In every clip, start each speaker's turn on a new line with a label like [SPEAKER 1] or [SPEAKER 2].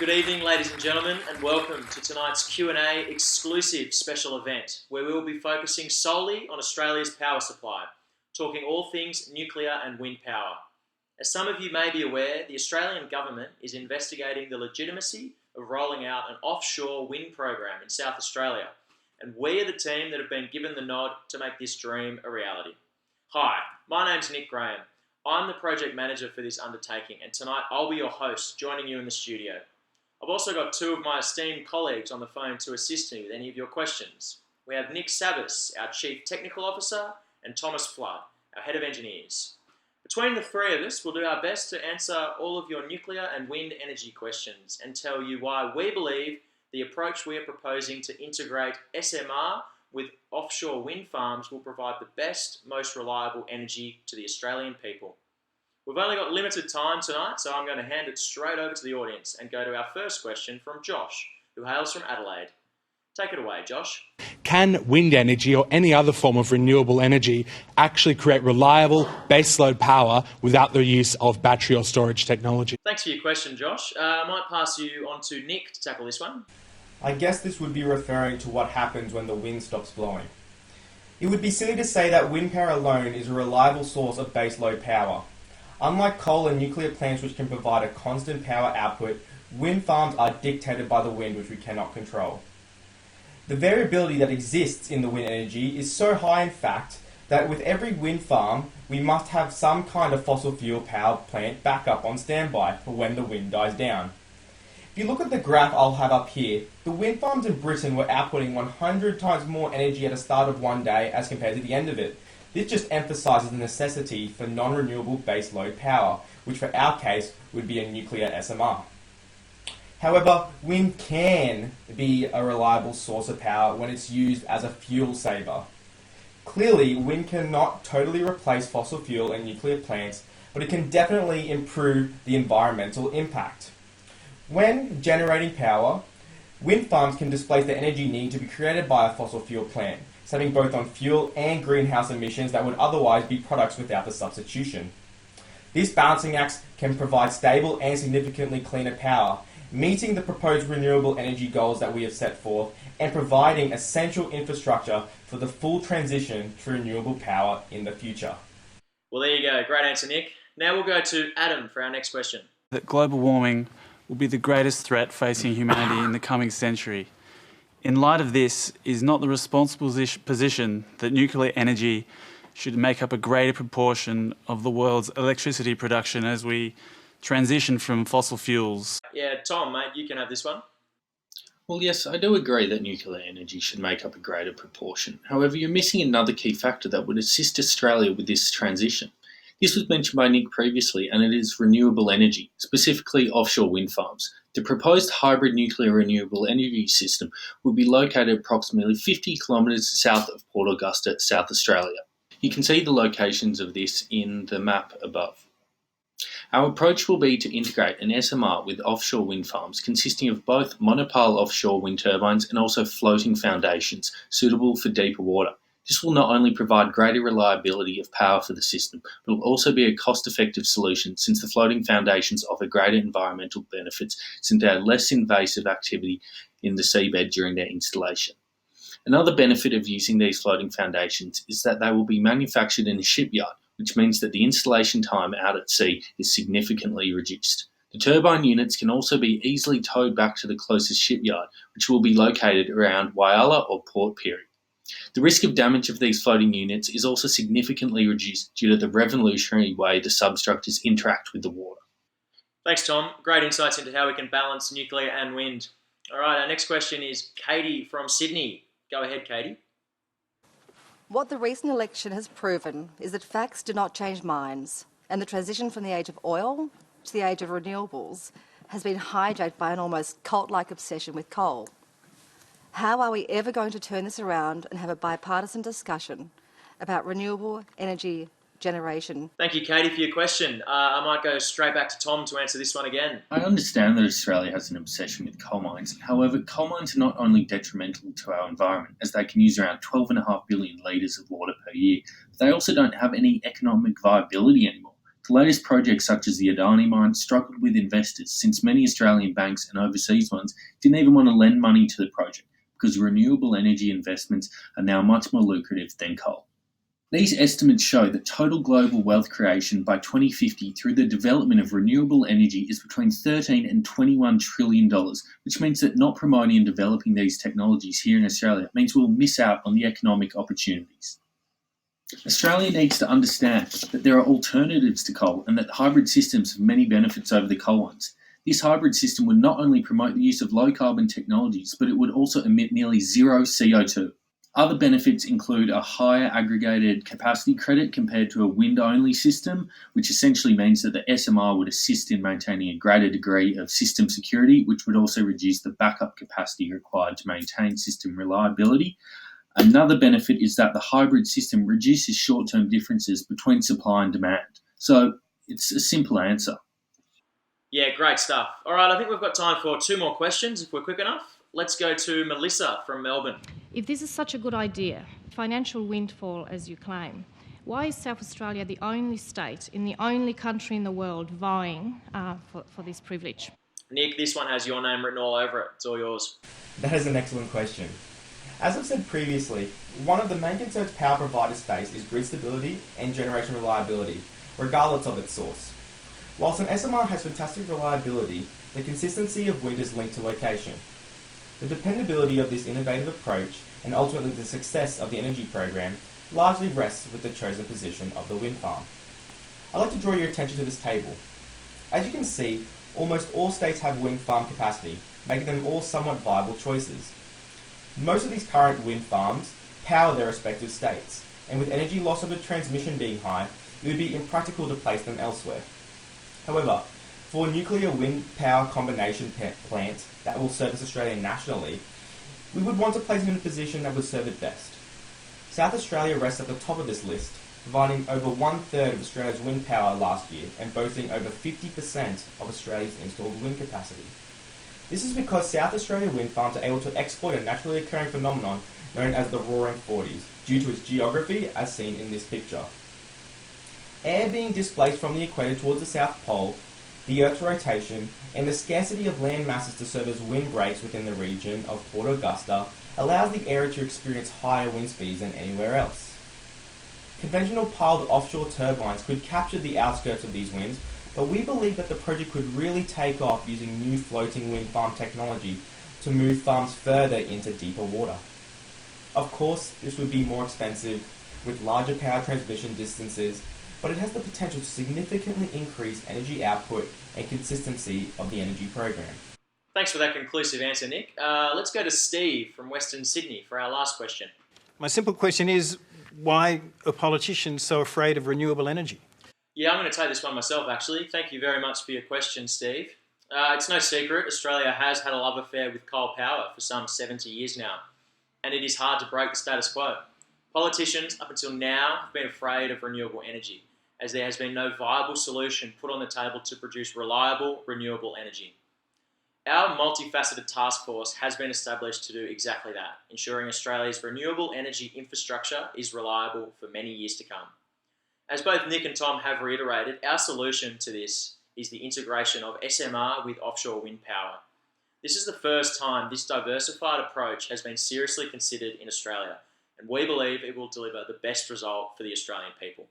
[SPEAKER 1] Good evening, ladies and gentlemen, and welcome to tonight's Q&A exclusive special event, where we will be focusing solely on Australia's power supply, talking all things nuclear and wind power. As some of you may be aware, the Australian government is investigating the legitimacy of rolling out an offshore wind program in South Australia, and we are the team that have been given the nod to make this dream a reality. Hi, my name's Nick Graham. I'm the project manager for this undertaking, and tonight I'll be your host, joining you in the studio. I've also got two of my esteemed colleagues on the phone to assist me with any of your questions. We have Nick Savas, our Chief Technical Officer, and Thomas Flood, our Head of Engineers. Between the three of us, we'll do our best to answer all of your nuclear and wind energy questions and tell you why we believe the approach we are proposing to integrate SMR with offshore wind farms will provide the best, most reliable energy to the Australian people. We've only got limited time tonight, so I'm going to hand it straight over to the audience and go to our first question from Josh, who hails from Adelaide. Take it away, Josh.
[SPEAKER 2] Can wind energy or any other form of renewable energy actually create reliable baseload power without the use of battery or storage technology?
[SPEAKER 1] Thanks for your question, Josh. I might pass you on to Nick to tackle this one.
[SPEAKER 3] I guess this would be referring to what happens when the wind stops blowing. It would be silly to say that wind power alone is a reliable source of baseload power. Unlike coal and nuclear plants which can provide a constant power output, wind farms are dictated by the wind which we cannot control. The variability that exists in the wind energy is so high in fact that with every wind farm we must have some kind of fossil fuel power plant backup on standby for when the wind dies down. If you look at the graph I'll have up here, the wind farms in Britain were outputting 100 times more energy at the start of one day as compared to the end of it. This just emphasises the necessity for non-renewable baseload power, which for our case would be a nuclear SMR. However, wind can be a reliable source of power when it's used as a fuel saver. Clearly, wind cannot totally replace fossil fuel and nuclear plants, but it can definitely improve the environmental impact. When generating power, wind farms can displace the energy need to be created by a fossil fuel plant, saving both on fuel and greenhouse emissions that would otherwise be products without the substitution. These balancing acts can provide stable and significantly cleaner power, meeting the proposed renewable energy goals that we have set forth and providing essential infrastructure for the full transition to renewable power in the future.
[SPEAKER 1] Well, there you go. Great answer, Nick. Now we'll go to Adam for our next question.
[SPEAKER 4] That global warming will be the greatest threat facing humanity in the coming century. In light of this, is not the responsible position that nuclear energy should make up a greater proportion of the world's electricity production as we transition from fossil fuels?
[SPEAKER 1] Yeah, Tom, mate, you can have this one.
[SPEAKER 5] Well, yes, I do agree that nuclear energy should make up a greater proportion. However, you're missing another key factor that would assist Australia with this transition. This was mentioned by Nick previously, and it is renewable energy, specifically offshore wind farms. The proposed hybrid nuclear renewable energy system will be located approximately 50 kilometres south of Port Augusta, South Australia. You can see the locations of this in the map above. Our approach will be to integrate an SMR with offshore wind farms consisting of both monopile offshore wind turbines and also floating foundations suitable for deeper water. This will not only provide greater reliability of power for the system, but will also be a cost-effective solution since the floating foundations offer greater environmental benefits since they are less invasive activity in the seabed during their installation. Another benefit of using these floating foundations is that they will be manufactured in a shipyard, which means that the installation time out at sea is significantly reduced. The turbine units can also be easily towed back to the closest shipyard, which will be located around Whyalla or Port Pirie. The risk of damage of these floating units is also significantly reduced due to the revolutionary way the substructures interact with the water.
[SPEAKER 1] Thanks, Tom. Great insights into how we can balance nuclear and wind. All right, our next question is Katie from Sydney. Go ahead, Katie.
[SPEAKER 6] What the recent election has proven is that facts do not change minds, and the transition from the age of oil to the age of renewables has been hijacked by an almost cult-like obsession with coal. How are we ever going to turn this around and have a bipartisan discussion about renewable energy generation?
[SPEAKER 1] Thank you, Katie, for your question. I might go straight back to Tom to answer this one again.
[SPEAKER 5] I understand that Australia has an obsession with coal mines. However, coal mines are not only detrimental to our environment, as they can use around 12.5 billion litres of water per year, but they also don't have any economic viability anymore. The latest projects such as the Adani mine struggled with investors since many Australian banks and overseas ones didn't even want to lend money to the project because renewable energy investments are now much more lucrative than coal. These estimates show that total global wealth creation by 2050 through the development of renewable energy is between $13 and $21 trillion, which means that not promoting and developing these technologies here in Australia means we'll miss out on the economic opportunities. Australia needs to understand that there are alternatives to coal and that hybrid systems have many benefits over the coal ones. This hybrid system would not only promote the use of low carbon technologies, but it would also emit nearly zero CO2. Other benefits include a higher aggregated capacity credit compared to a wind-only system, which essentially means that the SMR would assist in maintaining a greater degree of system security, which would also reduce the backup capacity required to maintain system reliability. Another benefit is that the hybrid system reduces short-term differences between supply and demand. So it's a simple answer.
[SPEAKER 1] Yeah, great stuff. All right, I think we've got time for 2 more questions if we're quick enough. Let's go to Melissa from Melbourne.
[SPEAKER 7] If this is such a good idea, financial windfall as you claim, why is South Australia the only state in the only country in the world vying for this privilege?
[SPEAKER 1] Nick, this one has your name written all over it. It's all yours.
[SPEAKER 3] That is an excellent question. As I've said previously, one of the main concerns power providers face is grid stability and generation reliability, regardless of its source. Whilst an SMR has fantastic reliability, the consistency of wind is linked to location. The dependability of this innovative approach, and ultimately the success of the energy program, largely rests with the chosen position of the wind farm. I'd like to draw your attention to this table. As you can see, almost all states have wind farm capacity, making them all somewhat viable choices. Most of these current wind farms power their respective states, and with energy loss of the transmission being high, it would be impractical to place them elsewhere. However, for a nuclear wind power combination plant that will service Australia nationally, we would want to place them in a position that would serve it best. South Australia rests at the top of this list, providing over 1/3 of Australia's wind power last year and boasting over 50% of Australia's installed wind capacity. This is because South Australia wind farms are able to exploit a naturally occurring phenomenon known as the Roaring Forties, due to its geography as seen in this picture. Air being displaced from the equator towards the South Pole, the Earth's rotation, and the scarcity of land masses to serve as wind breaks within the region of Port Augusta allows the area to experience higher wind speeds than anywhere else. Conventional piled offshore turbines could capture the outskirts of these winds, but we believe that the project could really take off using new floating wind farm technology to move farms further into deeper water. Of course, this would be more expensive with larger power transmission distances, but it has the potential to significantly increase energy output and consistency of the energy program.
[SPEAKER 1] Thanks for that conclusive answer, Nick. Let's go to Steve from Western Sydney for our last question.
[SPEAKER 8] My simple question is, why are politicians so afraid of renewable energy?
[SPEAKER 1] Yeah, I'm going to take this one myself, actually. Thank you very much for your question, Steve. It's no secret Australia has had a love affair with coal power for some 70 years now, and it is hard to break the status quo. Politicians, up until now, have been afraid of renewable energy, as there has been no viable solution put on the table to produce reliable, renewable energy. Our multifaceted task force has been established to do exactly that, ensuring Australia's renewable energy infrastructure is reliable for many years to come. As both Nick and Tom have reiterated, our solution to this is the integration of SMR with offshore wind power. This is the first time this diversified approach has been seriously considered in Australia, and we believe it will deliver the best result for the Australian people.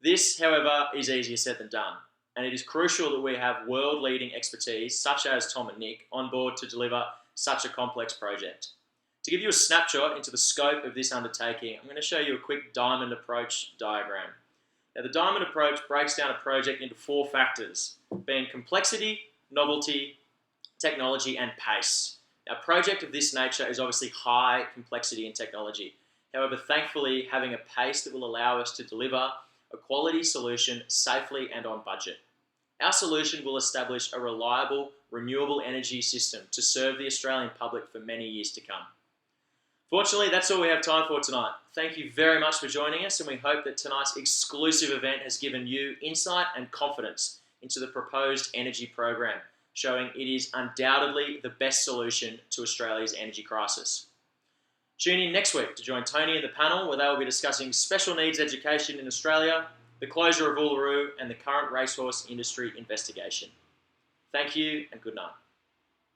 [SPEAKER 1] This, however, is easier said than done, and it is crucial that we have world-leading expertise, such as Tom and Nick, on board to deliver such a complex project. To give you a snapshot into the scope of this undertaking, I'm going to show you a quick diamond approach diagram. Now, the diamond approach breaks down a project into 4 factors, being complexity, novelty, technology, and pace. Now, a project of this nature is obviously high complexity and technology. However, thankfully, having a pace that will allow us to deliver a quality solution safely and on budget. Our solution will establish a reliable, renewable energy system to serve the Australian public for many years to come. Fortunately, that's all we have time for tonight. Thank you very much for joining us, and we hope that tonight's exclusive event has given you insight and confidence into the proposed energy program, showing it is undoubtedly the best solution to Australia's energy crisis. Tune in next week to join Tony and the panel, where they will be discussing special needs education in Australia, the closure of Uluru, and the current racehorse industry investigation. Thank you and good night.